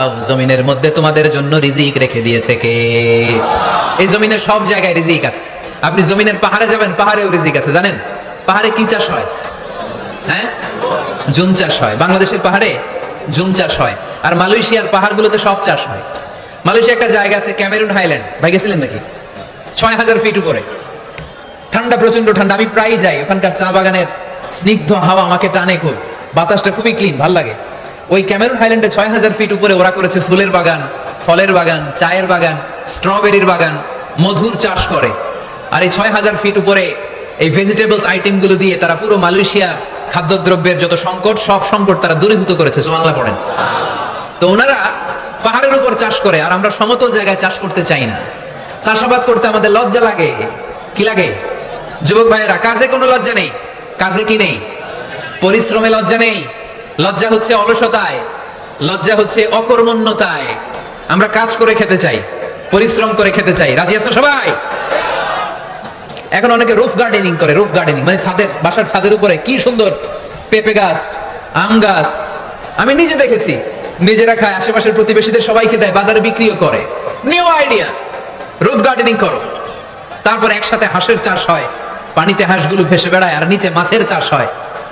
জমিনের মধ্যে তোমাদের জন্য রিজিক রেখে দিয়েছে কে? এই জমিনের সব জায়গায় রিজিক আছে। আপনি জমিনের পাহাড়ে যাবেন, পাহাড়েও রিজিক আছে। জানেন পাহাড়ে কি চাষ হয়? হ্যাঁ, জুম চাষ হয়। বাংলাদেশের পাহাড়ে জুম চাষ হয়, আর মালয়েশিয়ার পাহাড়গুলোতে সব চাষ হয়। মালয়েশিয়া একটা জায়গা আছে ক্যামেরুন হাইল্যান্ড, ভাই গেছিলেন নাকি? ৬,০০০ ফিট উপরে, ঠান্ডা, প্রচন্ড ঠান্ডা। আমি প্রায় যাই, ওখানকার চা বাগানের স্নিগ্ধ হাওয়া আমাকে টানে খুব, বাতাসটা খুবই ক্লিন, ভাল লাগে। ওই ক্যামেরুন হাইল্যান্ডে ৬,০০০ ফিট উপরে ওরা করেছে ফুলের বাগান, ফলের বাগান, চায়ের বাগান, স্ট্রবেরির বাগান, মধুর চাষ করে। আর এই ৬,০০০ ফিট উপরে এই ভেজিটেবলস আইটেম গুলো দিয়ে তারা পুরো মালয়েশিয়ার খাদ্যদ্রব্যের যত সংকট, সব সংকট তারা দূরীভূত করেছে। সুবহানাল্লাহ পড়েন। তো ওনারা পাহাড়ের উপর চাষ করে, আর আমরা সমতল জায়গায় চাষ করতে চাই না। চাষাবাদ করতে আমাদের লজ্জা লাগে। কি লাগে? যুবক ভাইয়েরা, কাজে কোনো লজ্জা নেই। কাজে কি নেই? পরিশ্রমে লজ্জা নেই। লজ্জা হচ্ছে অলসতায়, লজ্জা হচ্ছে অকর্মণ্যতায়। আমরা কাজ করে খেতে চাই, পরিশ্রম করে খেতে চাই। রাজি আছো সবাই? এখন অনেকে রুফ গার্ডেনিং করে। রুফ গার্ডেনিং মানে ছাদের, বাসার ছাদের উপরে কি সুন্দর পেঁপে গাছ, আম গাছ। আমি নিজে দেখেছি, নিজেরা খায়, আশেপাশের প্রতিবেশীদের সবাইকে দেয়, বাজারে বিক্রিও করে। নিউ আইডিয়া, রুফ গার্ডেনিং করো। তারপর একসাথে হাঁসের চাষ হয়, পানিতে হাঁসগুলো ভেসে বেড়ায়, আর নিচে মাছের চাষ হয়।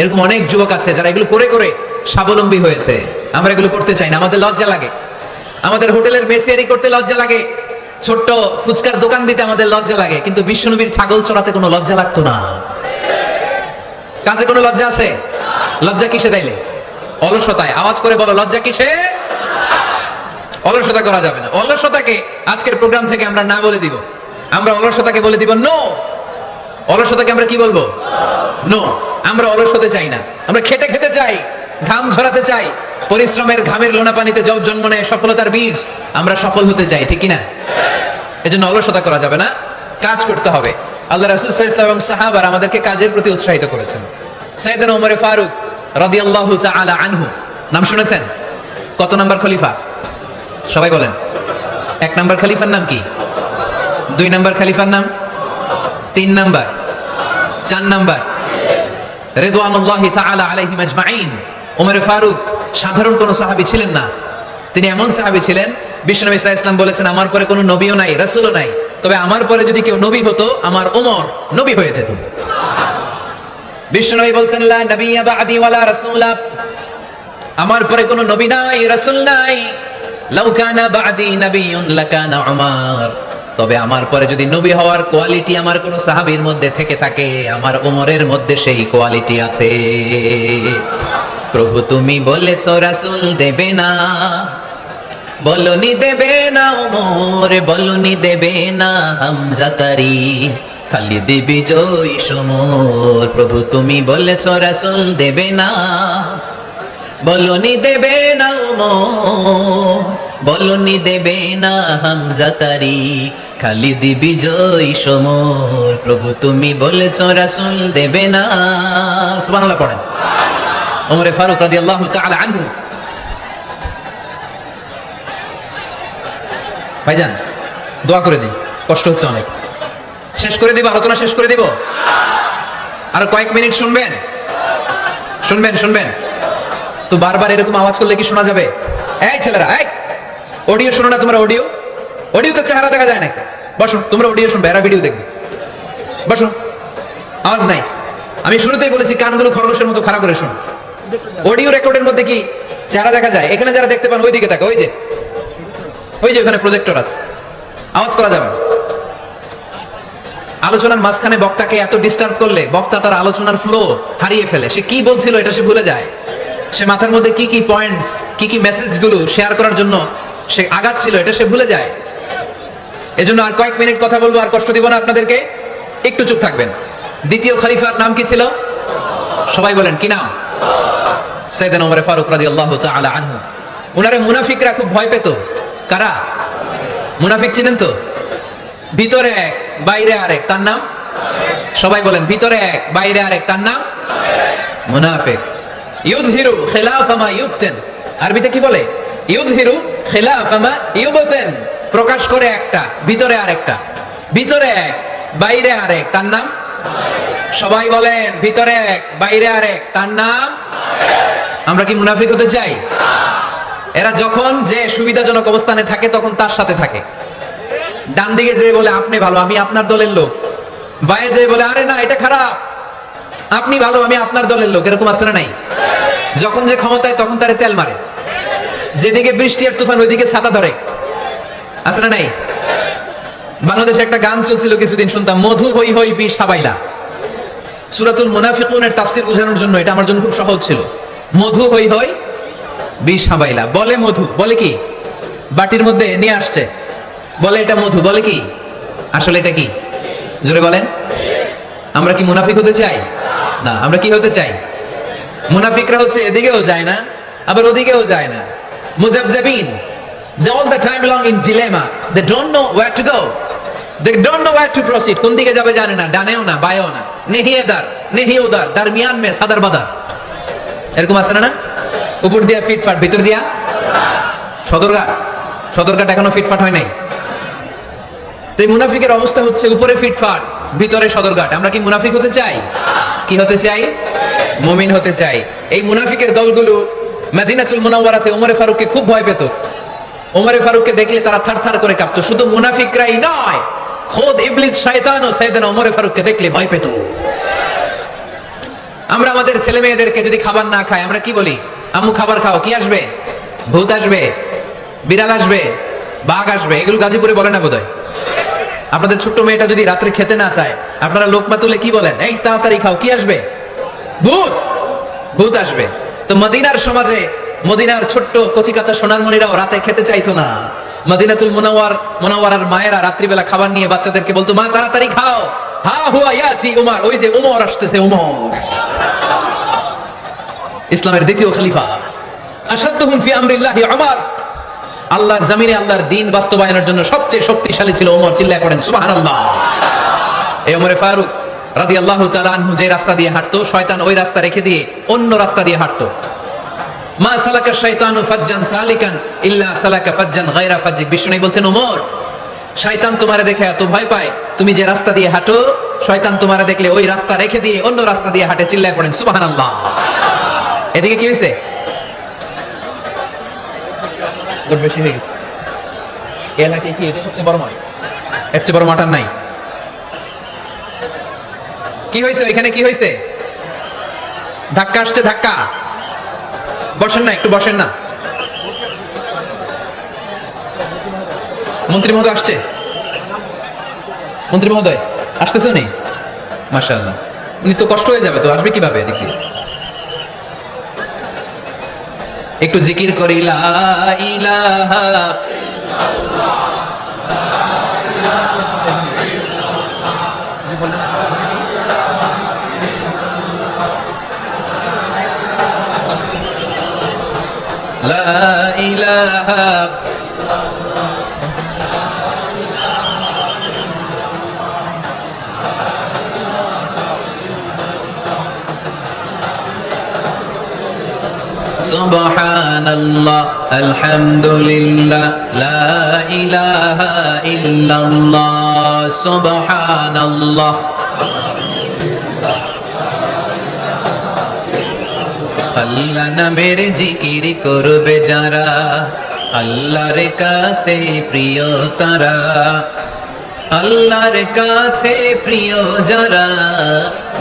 এরকম অনেক যুবক আছে যারা এগুলো করে করে স্বাবলম্বী হয়েছে। আমরা এগুলো করতে চাই না, আমাদের লজ্জা লাগে। আমাদের হোটেলের মেসিয়ারি করতে লজ্জা লাগে, ছোট্ট ফুচকার দোকান দিতে আমাদের লজ্জা লাগে। কিন্তু বিশ্বনবীর ছাগল চড়াতে কোনো লজ্জা লাগতো না। কাজে কোনো লজ্জা আছে? লজ্জা কিসে তাইলে? অলসতায়। আওয়াজ করে বলো, লজ্জা কিসে? অলসতা করা যাবে না। অলসতাকে আজকের প্রোগ্রাম থেকে আমরা না বলে দিব। আমরা অলসতাকে বলে দিব নো। অলসতাকে আমরা কি বলবো? নো। আমরা অলস হতে চাই না, আমরা খেটে খেতে চাই, ঘাম ঝরাতে চাই। পরিশ্রমের ঘামের লোনা পানিতে জন্ম নেয় সফলতার বীজ। আমরা সফল হতে চাই, ঠিক কিনা? এজন্য অলসতা করা যাবে না, কাজ করতে হবে। আল্লাহ রাসূল সাল্লাল্লাহু আলাইহি ওয়াসাল্লাম এবং সাহাবারা আমাদেরকে কাজের প্রতি উৎসাহিত করেছেন। সাইয়েদনা ওমর ফারুক রাদিয়াল্লাহু তাআলা আনহু, নাম শুনেছেন? কত নাম্বার খলিফা? সবাই বলেন। 1 নাম্বার খলিফার নাম কি? 2 নাম্বার খলিফার নাম? 3 নাম্বার? 4 নাম্বার? রিদওয়ানুল্লাহি তাআলা আলাইহিম আজমাইন। ওমর ফারুক সাধারণ কোন সাহাবী ছিলেন না। তিনি এমন সাহাবী ছিলেন, বিশ্বনবী সাল্লাল্লাহু আলাইহি ওয়াসাল্লাম বলেছেন, আমার পরে কোনো নবীও নাই, রাসূলও নাই, তবে আমার পরে যদি কেউ নবী হতো, আমার ওমর নবী হয়ে যেত। বিশ্বনবী বলছেন, লা নাবিয়্যা বা'দি ওয়ালা রাসূলা, আমার পরে কোনো নবী নাই, রাসূল নাই। লাউ কানা বা'দি নাবিয়্যুন লাকানা উমর, তবে আমার পরে যদি নবী হওয়ার কোয়ালিটি আমার কোন সাহাবীর মধ্যে থেকে থাকে, আমার ওমরের মধ্যে সেই কোয়ালিটি আছে। প্রভু তুমি বলেছো রাসূল দেবে না, বলনি দেবে না ওমর, বলনি দেবে না হামজা তারি, খালিদ বিজয় সমর। প্রভু তুমি বলেছো রাসূল দেবে না, বলনি দেবে না ওমর, বলনি দেবে না হামজা তারি, খালিদ বিজয় সমর। প্রভু তুমি বলেছো রাসূল দেবে না। সুবহানাল্লাহ পড়েন। ওমর ফারুক রাদিয়াল্লাহু তাআলা আনহু। ভাইজান দোয়া করে দিন, কষ্ট হচ্ছে অনেক। শেষ করে দিব, আলোচনা শেষ করে দিব। আর কয়েক মিনিট শুনবেন, শুনবেন, শুনবেন তো। বারবার এরকম আওয়াজ করলে কি শোনা যাবে? এই ছেলেরা, এই অডিও শোনো না তোমরা? অডিও, অডিওতে চেহারা দেখা যায় নাকি? বসো, তোমরা অডিও শুনবে, এরা ভিডিও দেখবে। বসো, আওয়াজ নাই। আমি শুরুতেই বলেছি কানগুলো খরগোশের মতো খাড়া করে শোনো। অডিও রেকর্ডের মধ্যে কি চেহারা দেখা যায়? এখানে যারা দেখতে পান ওই দিকে তাকা, ওই যে, ওই যে ওখানে প্রজেক্টর আছে। আওয়াজ করা যাবে না। আলোচনার মাঝখানে বক্তাকে এত ডিস্টার্ব করলে বক্তা তার আলোচনার ফ্লো হারিয়ে ফেলে। সে কি বলছিল এটা সে ভুলে যায়। সে মাথার মধ্যে কি কি পয়েন্টস, কি কি মেসেজগুলো শেয়ার করার জন্য সে আগাচ্ছিল, এটা সে ভুলে যায়। এজন্য আর কয়েক মিনিট কথা বলবো, আর কষ্ট দিব না আপনাদেরকে। একটু চুপ থাকবেন। দ্বিতীয় খলিফার নাম কি ছিল? সবাই বলেন, কি নাম? সাইয়েদনা ওমর ফারুক রাদিয়াল্লাহু তাআলা আনহু। উনারে মুনাফিকরা খুব ভয় পেত। কারা? মুনাফিক ছিলেন তো? ভিতরে এক, বাইরে আরেক, তার নাম? সবাই বলেন, ভিতরে এক, বাইরে আরেক, তার নাম মুনাফিক। ইউযহিরু খিলাফা মা ইউবতিন, আরবিতে কি বলে? ইউযহিরু খিলাফা মা ইউবতিন, প্রকাশ করে একটা, ভিতরে আরেকটা। ভিতরে এক, বাইরে আরেক, তার নাম? সবাই বলেন, ভিতরে এক, বাইরে আরেক, তার নাম? আমরা কি মুনাফিক হতে চাই? এরা যখন যে সুবিধাজনক অবস্থানে থাকে তখন তার সাথে থাকে। ডান দিকে যে বলে আপনি ভালো, আমি আপনার দলের লোক, বায়ে যে বলে আরে না এটা খারাপ, আপনি ভালো, আমি আপনার দলের লোক, এরকম আছে না নাই? যখন যে ক্ষমতায় তখন তারে তেল মারে, যেদিকে বৃষ্টি আর তুফান ওইদিকে ছাতা ধরে, আছে না নাই? বাংলাদেশে একটা গান চলছিল কিছুদিন, শুনতাম, মধু হই হই বিষ হাবাইলা। সূরাতুল মুনাফিকুনের তাফসীর বোঝানোর জন্য এটা আমার জন্য খুব সহজ ছিল। মধু হই হই বিষ হাবাইলা, বলে মধু, বলে কি বাটির মধ্যে নিয়ে আসছে, বলে এটা মধু, বলে কি আসলে এটা কি? জোরে বলেন। আমরা কি মুনাফিক হতে চাই? না, আমরা কি হতে চাই? মুনাফিকরা হচ্ছে এদিকেও যায় না আবার ওদিকেও যায় না, মুযাবযাবিন, they all the time belong in dilemma, they don't know where to go, they don't know where to proceed, কোন দিকে যাবে জানে না, ডানেও না বায়েও না, নেহি এদার নেহি ওদার, দরমিয়ান মে সাদার বাদার, এরকম আছে না? উপর দিয়া ফিটফাট, ভিতর দিয়া সদরঘাট, সদরঘাট এখনো ফিটফাট হয় নাই। তো এই মুনাফিকের অবস্থা হচ্ছে উপরে ফিটফাট, ভিতরে সদরঘাট। আমরা কি মুনাফিক হতে চাই? কি হতে চাই? মুমিন হতে চাই। এই মুনাফিকের দলগুলো মদিনাতুল মুনাওয়ারাতে ওমরে ফারুককে খুব ভয় পেত। ওমরে ফারুককে দেখলে তারা থারথার করে কাঁপতো। শুধু মুনাফিকরাই নয়, খোদ ইবলিস শয়তানও সাইয়েদনা ওমরে ফারুককে দেখলে ভয় পেত। আমরা আমাদের ছেলে মেয়েদেরকে যদি খাবার না খায় আমরা কি বলি? আম্মু খাবার খাও, কি আসবে? ভূত আসবে, বিড়াল আসবে, বাঘ আসবে, এগুলো গাজীপুরে বলে না বোধহয়। আপনাদের ছোট্ট মেয়েটা যদি রাত্রে খেতে না চায় আপনারা লোকমা তুলে কি বলেন? এই তাড়াতাড়ি খাও, কি আসবে? ভূত, ভূত আসবে। তো মদিনার সমাজে মদিনার ছোট্ট কচি কাঁচা সোনার মণিরাও রাতে খেতে চাইতো না। মদিনাতুল মুনাওয়ারার মায়েরা রাত্রিবেলা খাবার নিয়ে বাচ্চাদেরকে বলতো, মা তাড়াতাড়ি খাও, হা হুয়া ইয়াতি উমর, ওই যে উমর আসতেছে, উমর ইসলামের দ্বিতীয় খলিফা, আশাদ্দুহুম ফি আমরিল্লাহি উমর, আল্লাহর জমিনে আল্লাহর দ্বীন বাস্তবায়নের জন্য সবচেয়ে শক্তিশালী ছিল ওমর। চিল্লায় পড়েন সুবহানাল্লাহ। এই ওমরে ফারুক রাদিয়াল্লাহু তাআলা আনহু যে রাস্তা দিয়ে হাঁটতো, শয়তান ওই রাস্তা রেখে দিয়ে অন্য রাস্তা দিয়ে হাঁটতো। মা সালাকা শাইতানু ফাজ্জান সালিকান ইল্লা সালাকা ফাজ্জান গায়রা ফাজ্জিক। বিষ্ণু বলছেন, ওমর শয়তান তোমারে দেখে এত ভয় পায়, তুমি যে রাস্তা দিয়ে হাঁটো শয়তান তোমারে দেখলে ওই রাস্তা রেখে দিয়ে অন্য রাস্তা দিয়ে হাঁটে। চিল্লায় পড়েন সুবহানাল্লাহ। এদিকে কি হয়েছে? বেশি হয়ে গেছে। এলাকায় কি এটা সবচেয়ে বড় মাঠ? এর চেয়ে বড় মাঠ আর নাই। কি হয়েছে এখানে? কি হয়েছে? ধাক্কা আসছে, ধাক্কা। বসেন না, একটু বসেন না। মন্ত্রী মহোদয় আসছে? মন্ত্রী মহোদয় আসতেছে উনি? মাশাআল্লাহ। উনি তো কষ্ট হয়ে যাবে, তো আসবে কিভাবে এদিক দিয়ে? একটু জিকির করি, লা ইলাহা ইল্লাল্লাহ, লা ইলাহা সুবহানাল্লাহ আলহামদুলিল্লাহ লা ইলাহা ইল্লাল্লাহ সুবহানাল্লাহ। আল্লাহ নামের জিকির করবে যারা, আল্লাহর কাছে প্রিয় তারা, আল্লাহর কাছে প্রিয় যারা,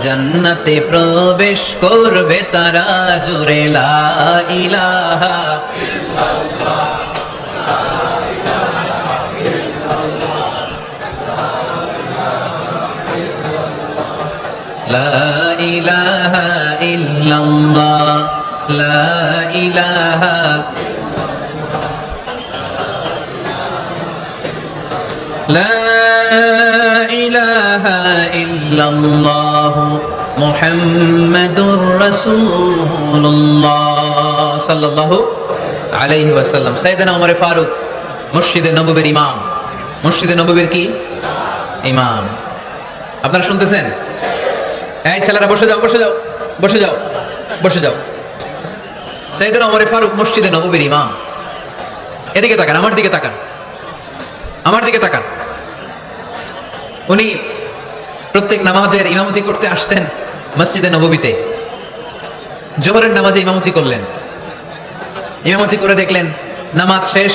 জান্নাতে প্রবেশ করবে তারা। জোরে লা ইলাহা ইল্লাল্লাহ, লা ইলাহা ইল্লাল্লাহ, লা ইলাহা লা ইলাহা ইল্লাল্লাহ মুহাম্মাদুর রাসূলুল্লাহ সাল্লাল্লাহু আলাইহি ওয়াসাল্লাম। সাইয়েদনা ওমর ফারুক মসজিদে নববীর ইমাম। মসজিদে নববীর কি ইমাম? আপনারা শুনতেছেন? এই ছেলেরা বসে যাও, বসে যাও, বসে যাও, বসে যাও। সাইয়েদনা ওমর ফারুক মসজিদে নববীর ইমাম। এদিকে তাকান, আমার দিকে তাকান, আমার দিকে তাকান। উনি প্রত্যেক নামাজের ইমামতি করতে আসতেন মসজিদে নববীতে। জোহরের নামাজে ইমামতি করলেন, ইমামতি করে দেখলেন নামাজ শেষ,